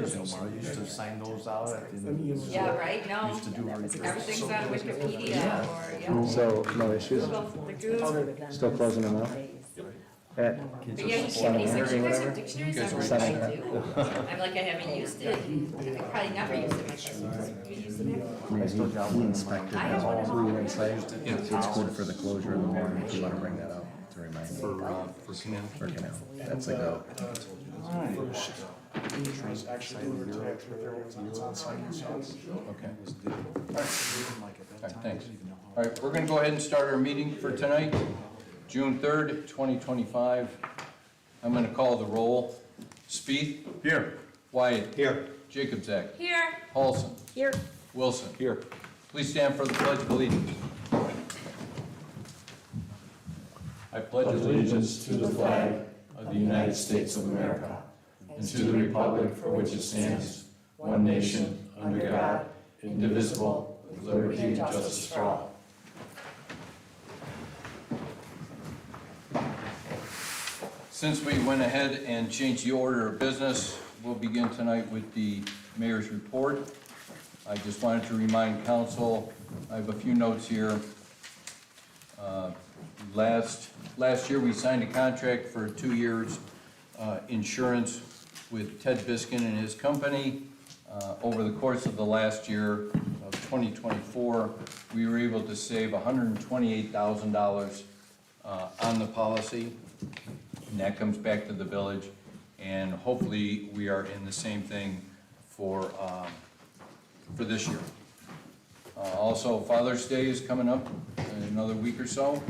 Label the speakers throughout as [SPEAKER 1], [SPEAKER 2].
[SPEAKER 1] days, Omar used to sign those out at the end of the.
[SPEAKER 2] Yeah, right, no,
[SPEAKER 1] Used to do her.
[SPEAKER 2] everything's on Wikipedia or, yeah.
[SPEAKER 3] So, no issues?
[SPEAKER 2] The Google.
[SPEAKER 3] Still closing them out? At
[SPEAKER 2] But yeah, he gave me some, you guys have dictionaries on
[SPEAKER 3] guys
[SPEAKER 2] there?
[SPEAKER 3] are-
[SPEAKER 2] I do. I'm like, I haven't used it, I probably never used it myself. You use it?
[SPEAKER 3] we inspected
[SPEAKER 2] I have one at home.
[SPEAKER 3] inside. It's good for the closure in the morning, if you wanna bring that up to remind me.
[SPEAKER 1] For Canal.
[SPEAKER 3] For canal, that's a go.
[SPEAKER 4] Okay. All right, thanks. All right, we're going to go ahead and start our meeting for tonight, June 3rd, 2025. I'm going to call the roll. Spieth.
[SPEAKER 1] Here.
[SPEAKER 4] Wyatt.
[SPEAKER 1] Here.
[SPEAKER 4] Jacobzak.
[SPEAKER 2] Here.
[SPEAKER 4] Paulson.
[SPEAKER 2] Here.
[SPEAKER 4] Wilson.
[SPEAKER 1] Here.
[SPEAKER 4] Please stand for the Pledge of Allegiance. I pledge
[SPEAKER 5] allegiance to the flag of the United States of America and to the republic for which it stands, one nation, under God, indivisible, with liberty and justice for all.
[SPEAKER 4] Since we went ahead and changed the order of business, we'll begin tonight with the mayor's report. I just wanted to remind council, I have a few notes here. Last year, we signed a contract for 2 years insurance with Ted Biskin and his company. Over the course of the last year of 2024, we were able to save $128,000 on the policy, and that comes back to the village. And hopefully, we are in the same thing for this year. Also, Father's Day is coming up in another week or so.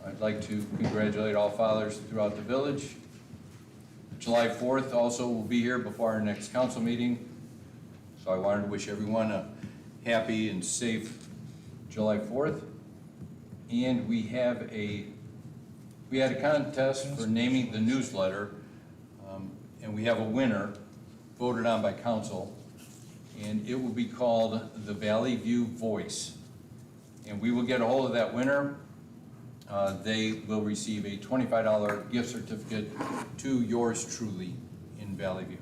[SPEAKER 4] I'd like to congratulate all fathers throughout the village. July 4th also will be here before our next council meeting. So I wanted to wish everyone a happy and safe July 4th. And we had a contest for naming the newsletter, and we have a winner voted on by council, and it will be called the Valley View Voice. And we will get a hold of that winner. They will receive a $25 gift certificate to yours truly in Valley View.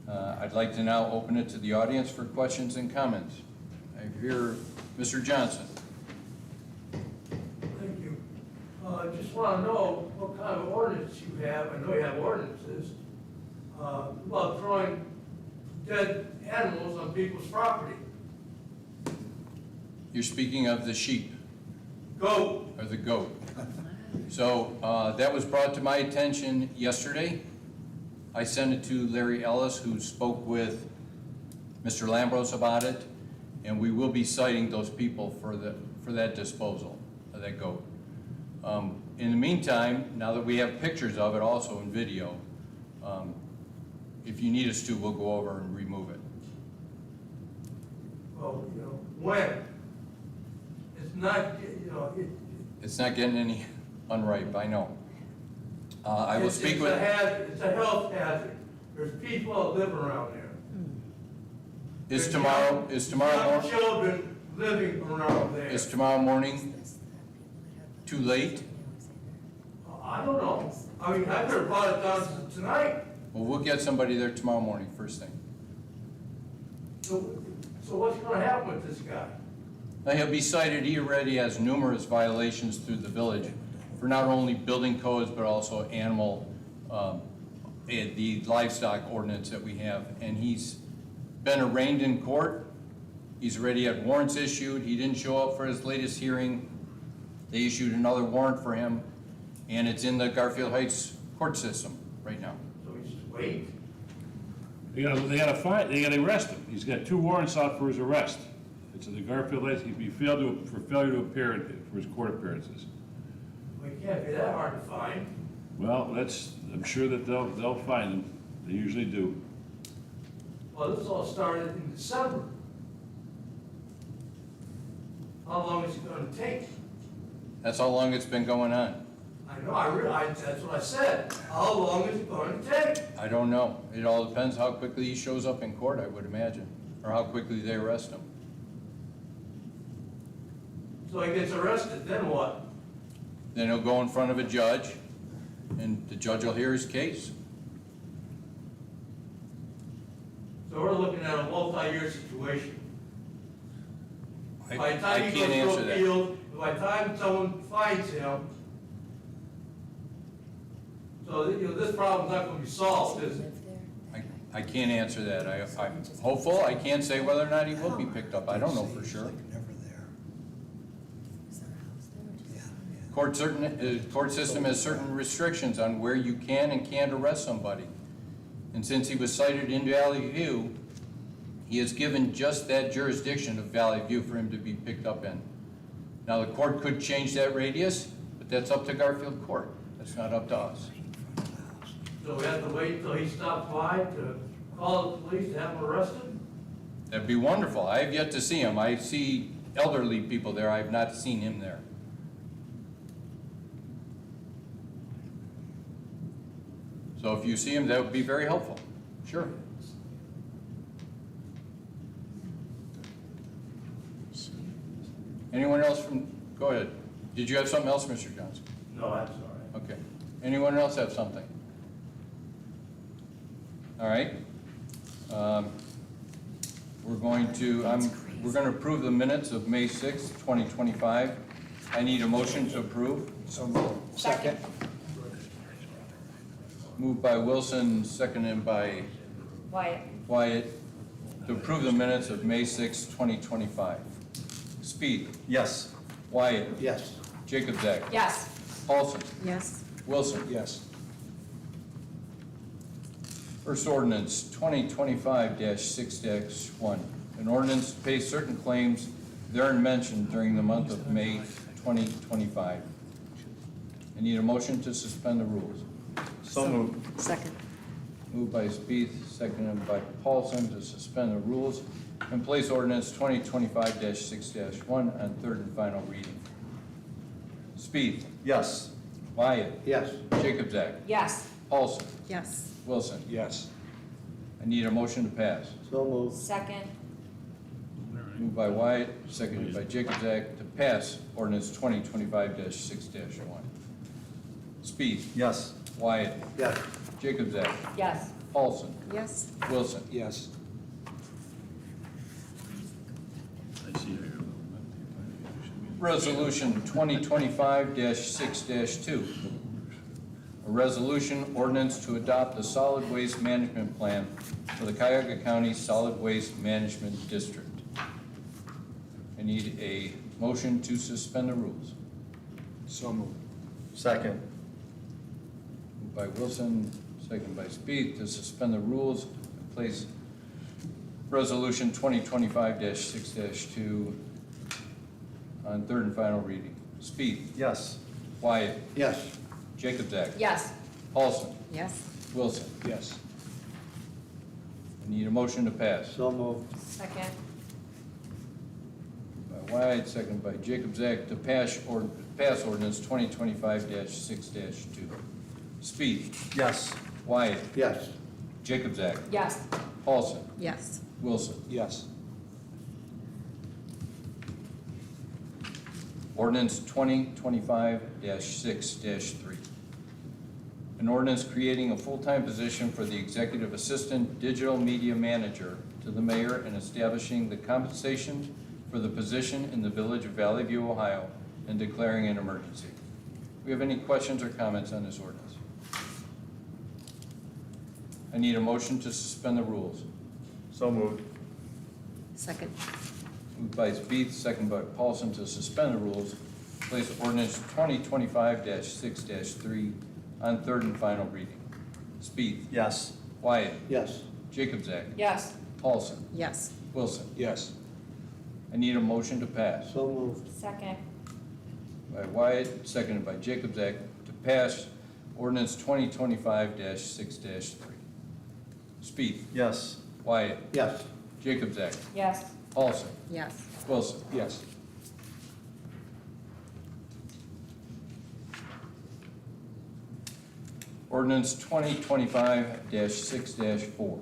[SPEAKER 4] I'd like to now open it to the audience for questions and comments. I hear Mr. Johnson.
[SPEAKER 6] Thank you. Just want to know what kind of ordinance you have, I know you have ordinances, about throwing dead animals on people's property.
[SPEAKER 4] You're speaking of the sheep.
[SPEAKER 6] Goat.
[SPEAKER 4] Or the goat. So that was brought to my attention yesterday. I sent it to Larry Ellis, who spoke with Mr. Lambros about it, and we will be citing those people for that disposal of that goat. In the meantime, now that we have pictures of it also in video, if you need us to, we'll go over and remove it.
[SPEAKER 6] Well, when? It's not,
[SPEAKER 4] It's not getting any unripe, I know. I will speak with.
[SPEAKER 6] It's a health hazard. There's people that live around there.
[SPEAKER 4] Is tomorrow
[SPEAKER 6] Young children living around there.
[SPEAKER 4] Is tomorrow morning too late?
[SPEAKER 6] I don't know. I mean, I could have brought it down tonight.
[SPEAKER 4] Well, we'll get somebody there tomorrow morning, first thing.
[SPEAKER 6] So what's going to happen with this guy?
[SPEAKER 4] Now, he'll be cited, he already has numerous violations through the village for not only building codes, but also animal, the livestock ordinance that we have. And he's been arraigned in court. He's already had warrants issued. He didn't show up for his latest hearing. They issued another warrant for him, and it's in the Garfield Heights court system right now.
[SPEAKER 6] So we just wait.
[SPEAKER 5] They gotta arrest him. He's got 2 warrants out for his arrest. It's in the Garfield Heights. He'd be for failure to appear for his court appearances.
[SPEAKER 6] Well, it can't be that hard to find.
[SPEAKER 5] Well, I'm sure that they'll find him. They usually do.
[SPEAKER 6] Well, this all started in December. How long is it going to take?
[SPEAKER 4] That's how long it's been going on.
[SPEAKER 6] I know, I realize, that's what I said. How long is it going to take?
[SPEAKER 4] I don't know. It all depends how quickly he shows up in court, I would imagine, or how quickly they arrest him.
[SPEAKER 6] So he gets arrested, then what?
[SPEAKER 4] Then he'll go in front of a judge, and the judge will hear his case.
[SPEAKER 6] So we're looking at a multi-year situation. By the
[SPEAKER 4] I
[SPEAKER 6] time he
[SPEAKER 4] can't
[SPEAKER 6] goes
[SPEAKER 4] answer
[SPEAKER 6] to a
[SPEAKER 4] that.
[SPEAKER 6] field, by the time someone finds him, so, you know, this problem's not gonna be solved, is it?
[SPEAKER 4] I can't answer that. I'm hopeful. I can't say whether or not he will be picked up. I don't know for sure. Court system has certain restrictions on where you can and can't arrest somebody. And since he was cited in Valley View, he is given just that jurisdiction of Valley View for him to be picked up in. Now, the court could change that radius, but that's up to Garfield Court. That's not up to us.
[SPEAKER 6] So we have to wait until he stops by to call the police to have him arrested?
[SPEAKER 4] That'd be wonderful. I have yet to see him. I see elderly people there. I have not seen him there. So if you see him, that would be very helpful. Sure. Anyone else from, go ahead. Did you have something else, Mr. Johnson?
[SPEAKER 6] No, that's all right.
[SPEAKER 4] Okay. Anyone else have something? All right. We're going to approve the minutes of May 6th, 2025. I need a motion to approve.
[SPEAKER 2] Second.
[SPEAKER 4] Moved by Wilson, seconded by
[SPEAKER 2] Wyatt.
[SPEAKER 4] Wyatt, to approve the minutes of May 6th, 2025. Speed.
[SPEAKER 3] Yes.
[SPEAKER 4] Wyatt.
[SPEAKER 3] Yes.
[SPEAKER 4] Jacobzak.
[SPEAKER 2] Yes.
[SPEAKER 4] Paulson.
[SPEAKER 2] Yes.
[SPEAKER 4] Wilson.
[SPEAKER 3] Yes.
[SPEAKER 4] First ordinance, 2025-6-1. An ordinance to pay certain claims therein mentioned during the month of May 2025. I need a motion to suspend the rules.
[SPEAKER 3] So moved.
[SPEAKER 2] Second.
[SPEAKER 4] Moved by Spieth, seconded by Paulson to suspend the rules and place ordinance 2025-6-1 on third and final reading. Spieth.
[SPEAKER 3] Yes.
[SPEAKER 4] Wyatt.
[SPEAKER 3] Yes.
[SPEAKER 4] Jacobzak.
[SPEAKER 2] Yes.
[SPEAKER 4] Paulson.
[SPEAKER 2] Yes.
[SPEAKER 4] Wilson.
[SPEAKER 3] Yes.
[SPEAKER 4] I need a motion to pass.
[SPEAKER 3] So moved.
[SPEAKER 2] Second.
[SPEAKER 4] Moved by Wyatt, seconded by Jacobzak to pass ordinance 2025-6-1. Spieth.
[SPEAKER 3] Yes.
[SPEAKER 4] Wyatt.
[SPEAKER 3] Yes.
[SPEAKER 4] Jacobzak.
[SPEAKER 2] Yes.
[SPEAKER 4] Paulson.
[SPEAKER 2] Yes.
[SPEAKER 4] Wilson.
[SPEAKER 3] Yes.
[SPEAKER 4] Resolution 2025-6-2. A resolution ordinance to adopt a solid waste management plan for the Cuyahoga County Solid Waste Management District. I need a motion to suspend the rules.
[SPEAKER 3] So moved. Second.
[SPEAKER 4] Moved by Wilson, second by Spieth, to suspend the rules and place resolution 2025-6-2 on third and final reading. Spieth.
[SPEAKER 3] Yes.
[SPEAKER 4] Wyatt.
[SPEAKER 3] Yes.
[SPEAKER 4] Jacobzak.
[SPEAKER 2] Yes.
[SPEAKER 4] Paulson.
[SPEAKER 2] Yes.
[SPEAKER 4] Wilson.
[SPEAKER 3] Yes.
[SPEAKER 4] I need a motion to pass.
[SPEAKER 3] So moved.
[SPEAKER 2] Second.
[SPEAKER 4] By Wyatt, second by Jacobzak, to pass ordinance 2025-6-2. Spieth.
[SPEAKER 3] Yes.
[SPEAKER 4] Wyatt.
[SPEAKER 3] Yes.
[SPEAKER 4] Jacobzak.
[SPEAKER 2] Yes.
[SPEAKER 4] Paulson.
[SPEAKER 2] Yes.
[SPEAKER 4] Wilson.
[SPEAKER 3] Yes.
[SPEAKER 4] Ordinance 2025-6-3. An ordinance creating a full-time position for the Executive Assistant Digital Media Manager to the mayor and establishing the compensation for the position in the village of Valley View, Ohio, and declaring an emergency. Do we have any questions or comments on this ordinance? I need a motion to suspend the rules.
[SPEAKER 3] So moved.
[SPEAKER 2] Second.
[SPEAKER 4] Moved by Spieth, second by Paulson to suspend the rules, place ordinance 2025-6-3 on third and final reading. Spieth.
[SPEAKER 3] Yes.
[SPEAKER 4] Wyatt.
[SPEAKER 3] Yes.
[SPEAKER 4] Jacobzak.
[SPEAKER 2] Yes.
[SPEAKER 4] Paulson.
[SPEAKER 2] Yes.
[SPEAKER 4] Wilson.
[SPEAKER 3] Yes.
[SPEAKER 4] I need a motion to pass.
[SPEAKER 3] So moved.
[SPEAKER 2] Second.
[SPEAKER 4] By Wyatt, seconded by Jacobzak to pass ordinance 2025-6-3. Spieth.
[SPEAKER 3] Yes.
[SPEAKER 4] Wyatt.
[SPEAKER 3] Yes.
[SPEAKER 4] Jacobzak.
[SPEAKER 2] Yes.
[SPEAKER 4] Paulson.
[SPEAKER 2] Yes.
[SPEAKER 4] Wilson.
[SPEAKER 3] Yes.
[SPEAKER 4] Ordinance 2025-6-4.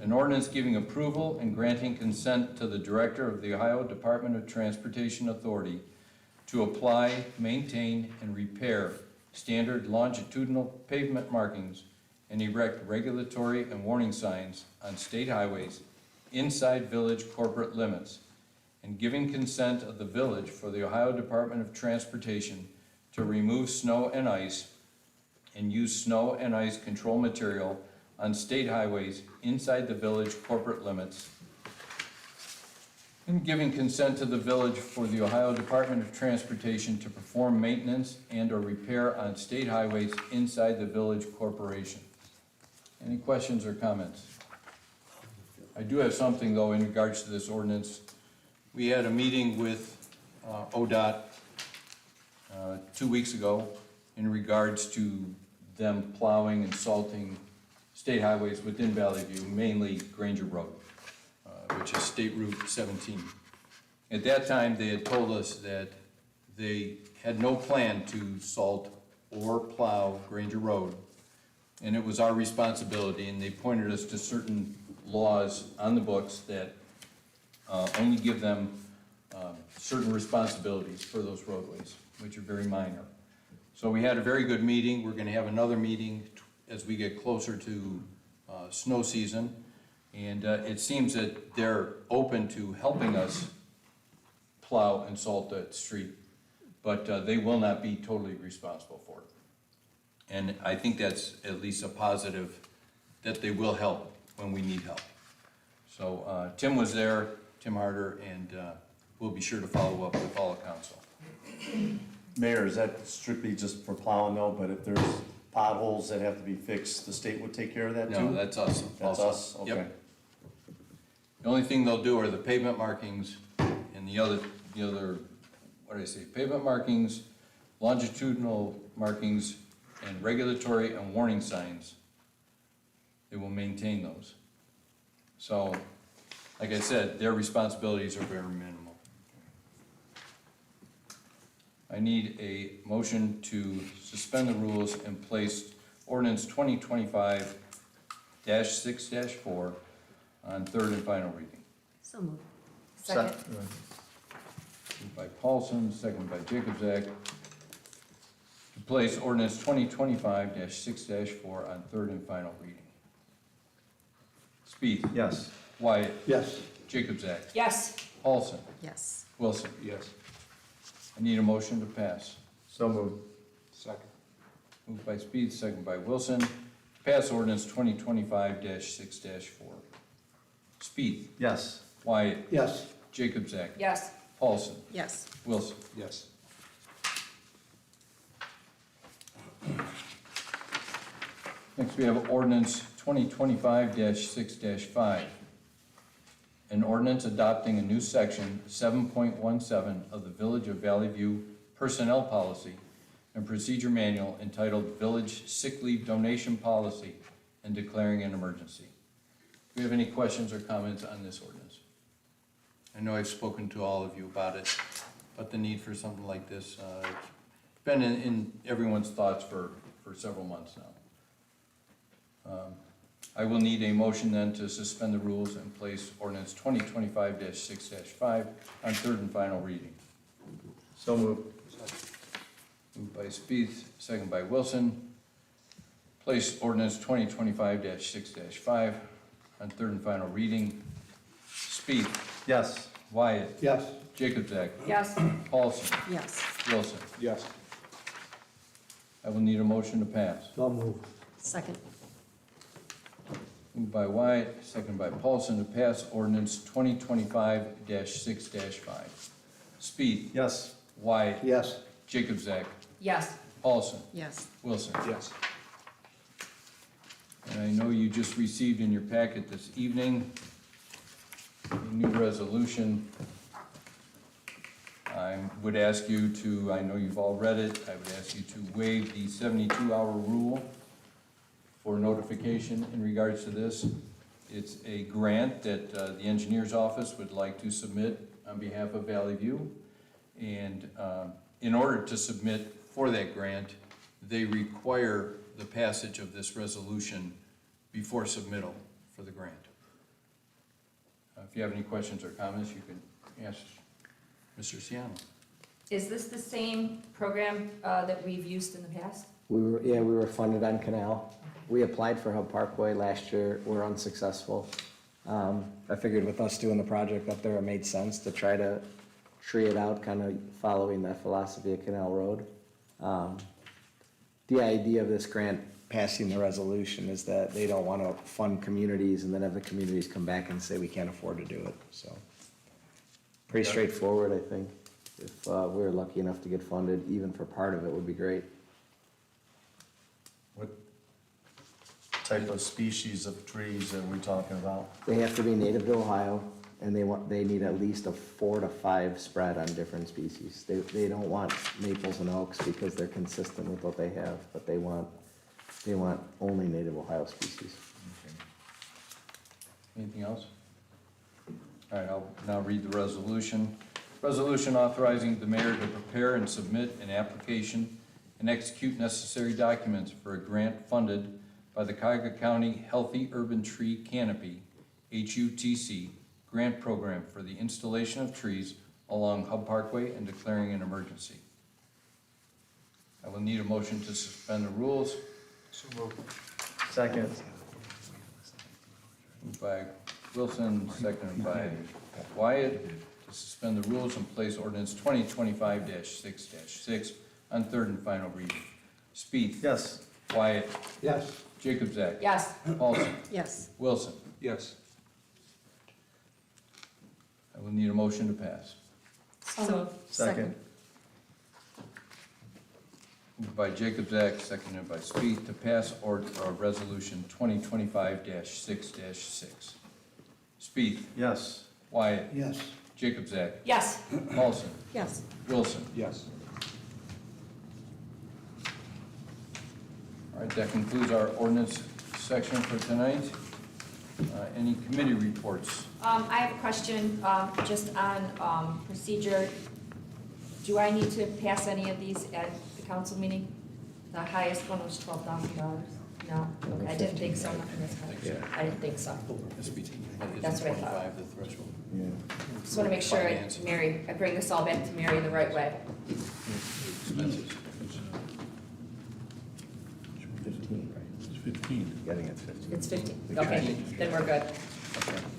[SPEAKER 4] An ordinance giving approval and granting consent to the Director of the Ohio Department of Transportation Authority to apply, maintain, and repair standard longitudinal pavement markings and erect regulatory and warning signs on state highways inside village corporate limits, and giving consent of the village for the Ohio Department of Transportation to remove snow and ice and use snow and ice control material on state highways inside the village corporate limits, and giving consent to the village for the Ohio Department of Transportation to perform maintenance and/or repair on state highways inside the village corporation. Any questions or comments? I do have something, though, in regards to this ordinance. We had a meeting with ODOT 2 weeks ago in regards to them plowing and salting state highways within Valley View, mainly Granger Road, which is State Route 17. At that time, they had told us that they had no plan to salt or plow Granger Road, and it was our responsibility, and they pointed us to certain laws on the books that only give them certain responsibilities for those roadways, which are very minor. So we had a very good meeting. We're gonna have another meeting as we get closer to snow season. And it seems that they're open to helping us plow and salt that street, but they will not be totally responsible for it. And I think that's at least a positive, that they will help when we need help. So Tim was there, Tim Harder, and we'll be sure to follow up with all of council.
[SPEAKER 1] Mayor, is that strictly just for plowing though, but if there's potholes that have to be fixed, the state would take care of that too?
[SPEAKER 4] No, that's us.
[SPEAKER 1] That's
[SPEAKER 4] also.
[SPEAKER 1] us,
[SPEAKER 4] Yep.
[SPEAKER 1] okay.
[SPEAKER 4] The only thing they'll do are the pavement markings and the other, what did I say, pavement markings, longitudinal markings, and regulatory and warning signs. They will maintain those. So, like I said, their responsibilities are very minimal. I need a motion to suspend the rules and place ordinance 2025-6-4 on third and final reading.
[SPEAKER 2] So moved. Second.
[SPEAKER 4] Moved by Paulson, second by Jacobzak. To place ordinance 2025-6-4 on third and final reading. Spieth.
[SPEAKER 1] Yes.
[SPEAKER 4] Wyatt.
[SPEAKER 6] Yes.
[SPEAKER 4] Jacobzak.
[SPEAKER 2] Yes.
[SPEAKER 4] Paulson.
[SPEAKER 2] Yes.
[SPEAKER 4] Wilson.
[SPEAKER 1] Yes.
[SPEAKER 4] I need a motion to pass.
[SPEAKER 1] So moved. Second.
[SPEAKER 4] Moved by Spieth, second by Wilson. To pass ordinance 2025-6-4. Spieth.
[SPEAKER 1] Yes.
[SPEAKER 4] Wyatt.
[SPEAKER 6] Yes.
[SPEAKER 4] Jacobzak.
[SPEAKER 2] Yes.
[SPEAKER 4] Paulson.
[SPEAKER 2] Yes.
[SPEAKER 4] Wilson.
[SPEAKER 1] Yes.
[SPEAKER 4] Next, we have ordinance 2025-6-5. An ordinance adopting a new section 7.17 of the Village of Valley View Personnel Policy and Procedure Manual entitled Village Sick Leave Donation Policy and declaring an emergency. Do we have any questions or comments on this ordinance? I know I've spoken to all of you about it, but the need for something like this, it's been in everyone's thoughts for several months now. I will need a motion then to suspend the rules and place ordinance 2025-6-5 on third and final reading.
[SPEAKER 1] So moved.
[SPEAKER 4] Moved by Spieth, second by Wilson. Place ordinance 2025-6-5 on third and final reading. Spieth.
[SPEAKER 1] Yes.
[SPEAKER 4] Wyatt.
[SPEAKER 6] Yes.
[SPEAKER 4] Jacobzak.
[SPEAKER 2] Yes.
[SPEAKER 4] Paulson.
[SPEAKER 2] Yes.
[SPEAKER 4] Wilson.
[SPEAKER 1] Yes.
[SPEAKER 4] I will need a motion to pass.
[SPEAKER 6] So moved.
[SPEAKER 2] Second.
[SPEAKER 4] Moved by Wyatt, second by Paulson to pass ordinance 2025-6-5. Spieth.
[SPEAKER 1] Yes.
[SPEAKER 4] Wyatt.
[SPEAKER 6] Yes.
[SPEAKER 4] Jacobzak.
[SPEAKER 2] Yes.
[SPEAKER 4] Paulson.
[SPEAKER 2] Yes.
[SPEAKER 4] Wilson.
[SPEAKER 1] Yes.
[SPEAKER 4] And I know you just received in your packet this evening a new resolution. I would ask you to, I know you've all read it, I would ask you to waive the 72-hour rule for notification in regards to this. It's a grant that the engineer's office would like to submit on behalf of Valley View. And in order to submit for that grant, they require the passage of this resolution before submittal for the grant. If you have any questions or comments, you can ask Mr. Ciano.
[SPEAKER 2] Is this the same program that we've used in the past?
[SPEAKER 7] We were funded on Canal.
[SPEAKER 3] We applied for Hub Parkway last year, we're unsuccessful. I figured with us doing the project up there, it made sense to try to tree it out, kind of following that philosophy of Canal Road. The idea of this grant passing the resolution is that they don't want to fund communities and then have the communities come back and say we can't afford to do it, so. Pretty straightforward, I think. If we were lucky enough to get funded, even for part of it, would be great.
[SPEAKER 1] What type of species of trees are we talking about?
[SPEAKER 3] They have to be native to Ohio, and they need at least a 4 to 5 spread on different species. They don't want maples and oaks because they're consistent with what they have, but they want only native Ohio species.
[SPEAKER 4] Anything else? All right, I'll now read the resolution. Resolution authorizing the mayor to prepare and submit an application and execute necessary documents for a grant funded by the Cuyahoga County Healthy Urban Tree Canopy, HUTC, grant program for the installation of trees along Hub Parkway and declaring an emergency. I will need a motion to suspend the rules.
[SPEAKER 1] Second.
[SPEAKER 4] Moved by Wilson, seconded by Wyatt, to suspend the rules and place ordinance 2025-6-6 on third and final reading. Spieth.
[SPEAKER 1] Yes.
[SPEAKER 4] Wyatt.
[SPEAKER 6] Yes.
[SPEAKER 4] Jacobzak.
[SPEAKER 2] Yes.
[SPEAKER 4] Paulson.
[SPEAKER 2] Yes.
[SPEAKER 4] Wilson.
[SPEAKER 5] Yes.
[SPEAKER 4] I will need a motion to pass.
[SPEAKER 2] So.
[SPEAKER 1] Second.
[SPEAKER 4] Moved by Jacobzak, seconded by Spieth, to pass resolution 2025-6-6. Spieth.
[SPEAKER 1] Yes.
[SPEAKER 4] Wyatt.
[SPEAKER 6] Yes.
[SPEAKER 4] Jacobzak.
[SPEAKER 2] Yes.
[SPEAKER 4] Paulson.
[SPEAKER 2] Yes.
[SPEAKER 4] Wilson.
[SPEAKER 5] Yes.
[SPEAKER 4] All right, that concludes our ordinance section for tonight. Any committee reports?
[SPEAKER 2] I have a question, just on, procedure. Do I need to pass any of these at the council meeting? The highest one was $12,000. No? Okay, I didn't think so. Nothing this time.
[SPEAKER 3] Yeah.
[SPEAKER 2] I didn't think so.
[SPEAKER 4] That's
[SPEAKER 2] what I thought.
[SPEAKER 4] The threshold.
[SPEAKER 3] Yeah.
[SPEAKER 2] Just want to make sure,
[SPEAKER 4] Finance.
[SPEAKER 2] Mary, I bring this all back to Mary the right way.
[SPEAKER 4] Expenses.
[SPEAKER 3] 15, right?
[SPEAKER 5] It's 15.
[SPEAKER 3] I think it's 15.
[SPEAKER 2] It's 15. Okay, then we're good.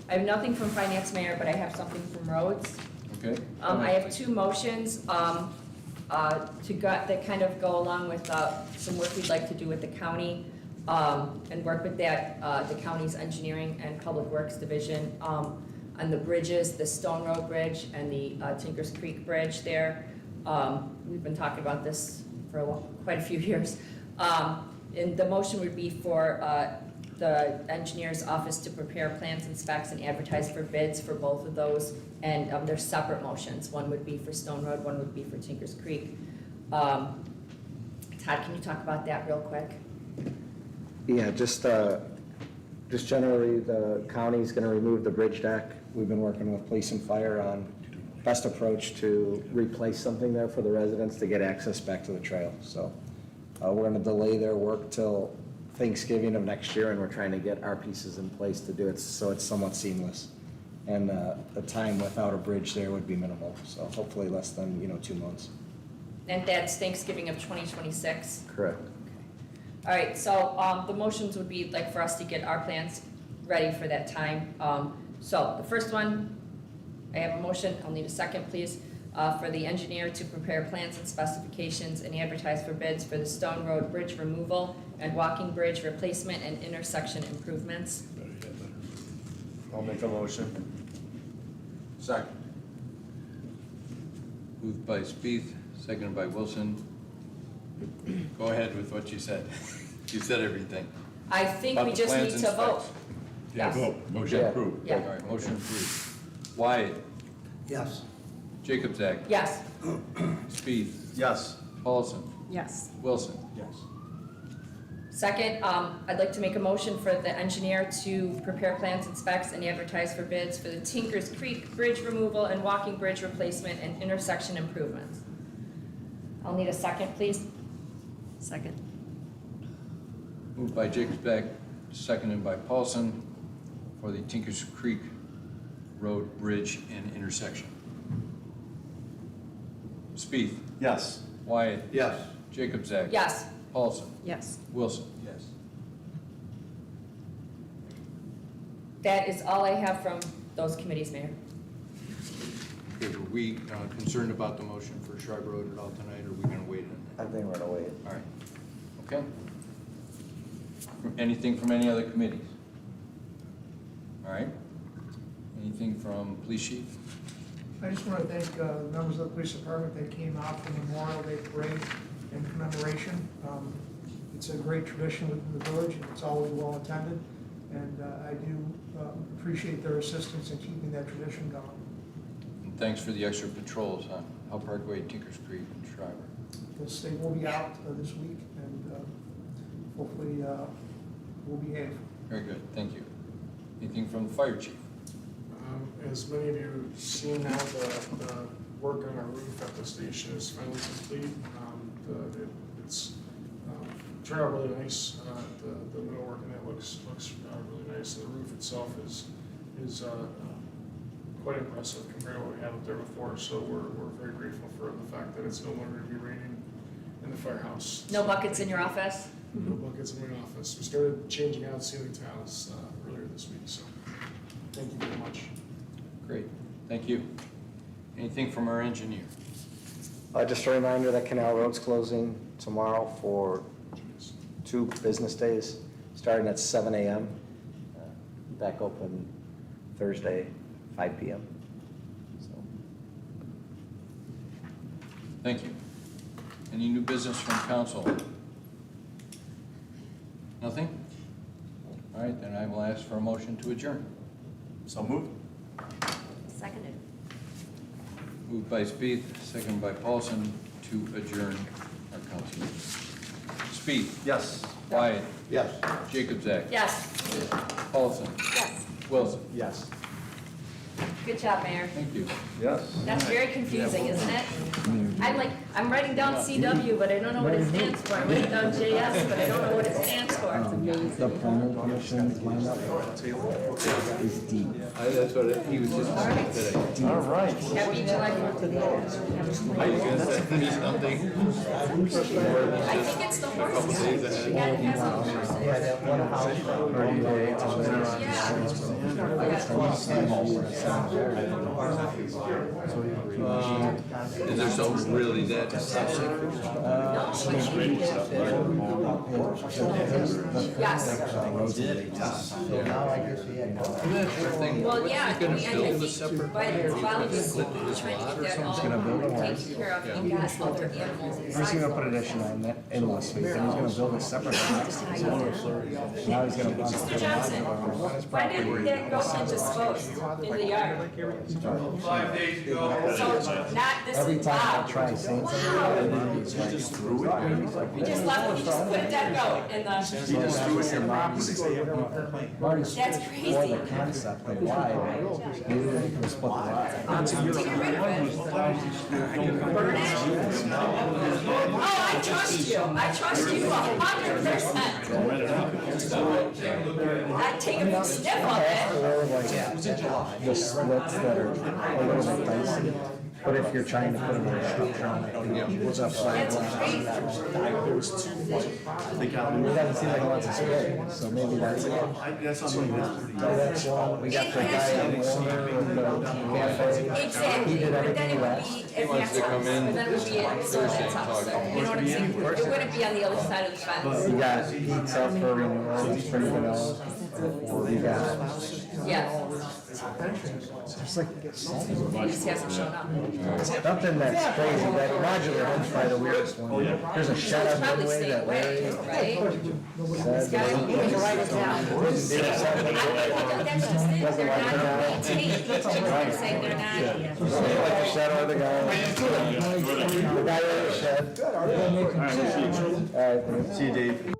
[SPEAKER 2] I have nothing from finance, Mayor, but I have something from roads.
[SPEAKER 4] Okay?
[SPEAKER 2] I have two motions, that kind of go along with, some work we'd like to do with the county, and work with that, the county's engineering and public works division, on the bridges, the Stone Road Bridge and the, Tinkers Creek Bridge there. We've been talking about this for quite a few years. And the motion would be for, the engineer's office to prepare plans and specs and advertise for bids for both of those. And they're separate motions. One would be for Stone Road, one would be for Tinkers Creek. Todd, can you talk about that real quick?
[SPEAKER 3] Yeah, just generally, the county's gonna remove the bridge deck. We've been working with police and fire on best approach to replace something there for the residents to get access back to the trail. So, we're gonna delay their work till Thanksgiving of next year, and we're trying to get our pieces in place to do it, so it's somewhat seamless. And, the time without a bridge there would be minimal, so hopefully less than, 2 months.
[SPEAKER 2] And that's Thanksgiving of 2026.
[SPEAKER 3] Correct.
[SPEAKER 2] All right, so the motions would be like for us to get our plans ready for that time. So the first one, I have a motion, I'll need a second, please, for the engineer to prepare plans and specifications and advertise for bids for the Stone Road Bridge removal and walking bridge replacement and intersection improvements.
[SPEAKER 1] I'll make a motion.
[SPEAKER 4] Second. Moved by Spieth, seconded by Wilson. Go ahead with what you said. You said everything.
[SPEAKER 2] I think
[SPEAKER 4] About
[SPEAKER 2] we
[SPEAKER 4] the
[SPEAKER 2] just
[SPEAKER 4] plans
[SPEAKER 2] need
[SPEAKER 4] and
[SPEAKER 2] to vote.
[SPEAKER 4] specs.
[SPEAKER 5] Yeah,
[SPEAKER 2] Yes.
[SPEAKER 5] vote. Motion
[SPEAKER 3] Yeah.
[SPEAKER 5] approved.
[SPEAKER 2] Yeah.
[SPEAKER 4] All right, motion approved. Wyatt.
[SPEAKER 6] Yes.
[SPEAKER 4] Jacobzak.
[SPEAKER 2] Yes.
[SPEAKER 4] Spieth.
[SPEAKER 1] Yes.
[SPEAKER 4] Paulson.
[SPEAKER 2] Yes.
[SPEAKER 4] Wilson.
[SPEAKER 5] Yes.
[SPEAKER 2] Second, I'd like to make a motion for the engineer to prepare plans and specs and advertise for bids for the Tinkers Creek Bridge removal and walking bridge replacement and intersection improvements. I'll need a second, please. Second.
[SPEAKER 4] Moved by Jacobzak, seconded by Paulson for the Tinkers Creek Road Bridge and intersection. Spieth.
[SPEAKER 1] Yes.
[SPEAKER 4] Wyatt.
[SPEAKER 6] Yes.
[SPEAKER 4] Jacobzak.
[SPEAKER 2] Yes.
[SPEAKER 4] Paulson.
[SPEAKER 2] Yes.
[SPEAKER 4] Wilson. Yes.
[SPEAKER 2] That is all I have from those committees, Mayor.
[SPEAKER 4] Okay, were we concerned about the motion for Shrub Road at all tonight, or are we gonna wait on that?
[SPEAKER 3] I think we're gonna wait.
[SPEAKER 4] All right, okay. Anything from any other committees? All right. Anything from police chief?
[SPEAKER 7] I just want to thank members of the police department that came out for Memorial Day Parade in commemoration. It's a great tradition within the village, and it's always well attended, and I do appreciate their assistance in keeping that tradition going.
[SPEAKER 4] And thanks for the extra patrols on Hell Parkway, Tinkers Creek, and Shriver.
[SPEAKER 7] They will be out this week, and hopefully we'll behave.
[SPEAKER 4] Very good, thank you. Anything from the fire chief?
[SPEAKER 8] As many of you have seen now, the work on our roof at the station is finally complete. It's turned out really nice. The middle work in that looks really nice. The roof itself is quite impressive compared to what we had up there before. So we're very grateful for the fact that it's no longer to be raining in the firehouse.
[SPEAKER 2] No buckets in your office?
[SPEAKER 8] No buckets in my office. We started changing out ceiling tiles earlier this week. So thank you very much.
[SPEAKER 4] Great, thank you. Anything from our engineer?
[SPEAKER 3] Just a reminder that Canal Road's closing tomorrow for 2 business days, starting at 7 a.m. Back open Thursday, 5 p.m. So,
[SPEAKER 4] Thank you. Any new business from council? Nothing? All right, then I will ask for a motion to adjourn.
[SPEAKER 1] So moved.
[SPEAKER 2] Seconded.
[SPEAKER 4] Moved by Spieth, seconded by Paulson to adjourn our council meeting. Spieth,
[SPEAKER 1] Yes.
[SPEAKER 4] Wyatt,
[SPEAKER 3] yes.
[SPEAKER 4] Jacobzak,
[SPEAKER 2] Yes.
[SPEAKER 4] Paulson,
[SPEAKER 2] Yes.
[SPEAKER 4] Wilson.
[SPEAKER 3] Yes.
[SPEAKER 2] Good job, Mayor.
[SPEAKER 4] Thank you.
[SPEAKER 1] Yes.
[SPEAKER 2] That's very confusing, isn't it? I'm writing down CW, but I don't know what it stands for. I'm writing down JS, but I don't know what it stands for.
[SPEAKER 3] The planning commission lineup is deep.
[SPEAKER 4] That's what he was just saying today.
[SPEAKER 1] All right.
[SPEAKER 2] Happy July 4th to the
[SPEAKER 4] Are you gonna send me something?
[SPEAKER 2] I think it's the horses. You gotta have some horses.
[SPEAKER 4] Is there something really that?
[SPEAKER 2] Yes. Well, yeah, I think, but while he's trying to get that all taken care of, he got other animals inside.
[SPEAKER 3] First he's gonna put addition on that endless week, then he's gonna build a separate house. Now he's gonna.
[SPEAKER 2] Mr. Johnson, why didn't that go disposed in the yard?
[SPEAKER 6] 5 days ago.
[SPEAKER 2] So, not this
[SPEAKER 3] Every
[SPEAKER 2] is
[SPEAKER 3] time I
[SPEAKER 2] wow.
[SPEAKER 3] try saying something,
[SPEAKER 2] Wow.
[SPEAKER 3] he's like,
[SPEAKER 2] We just left, we just put that goat in the,
[SPEAKER 1] He just threw it in
[SPEAKER 3] Marty's
[SPEAKER 2] that's
[SPEAKER 3] for
[SPEAKER 2] crazy.
[SPEAKER 3] the concept of why you can split the lot.
[SPEAKER 2] To get rid of it. Burn it? Oh, I trust you. I trust you 100%. I'd take a big sniff of it.
[SPEAKER 3] Or like the splits that are a little bit dicey. But if you're trying to put a structure on it, what's up?
[SPEAKER 2] That's crazy.
[SPEAKER 3] It doesn't seem like he wants to split, so maybe that's it.
[SPEAKER 1] That's on me.
[SPEAKER 3] That's one. We got the guy on the owner of the cafe.
[SPEAKER 2] Exactly,
[SPEAKER 3] He did
[SPEAKER 2] but then
[SPEAKER 3] everything
[SPEAKER 2] it would
[SPEAKER 3] last.
[SPEAKER 2] be,
[SPEAKER 4] He wants to come in
[SPEAKER 2] but then it would be at
[SPEAKER 4] Thursday and
[SPEAKER 2] someone's house,
[SPEAKER 4] talk.
[SPEAKER 2] you know what I'm saying? It wouldn't be on the other side of the fence.
[SPEAKER 3] We got pizza for renewal, it's pretty vanilla. We got,
[SPEAKER 2] Yeah,
[SPEAKER 3] just like,
[SPEAKER 2] he just hasn't shown up.
[SPEAKER 3] nothing that's crazy, that modular home's probably the weirdest one. There's a shed on
[SPEAKER 2] Probably
[SPEAKER 3] Midway
[SPEAKER 2] stay
[SPEAKER 3] that
[SPEAKER 2] away,
[SPEAKER 3] Larry
[SPEAKER 2] right?
[SPEAKER 3] said.
[SPEAKER 2] Gotta, you can write it down.
[SPEAKER 3] Didn't do it.
[SPEAKER 2] That's just it, they're not maintained, I'm saying they're not.
[SPEAKER 3] Like the shed or the guy. The guy in the shed. All right, thanks.
[SPEAKER 1] See you, Dave.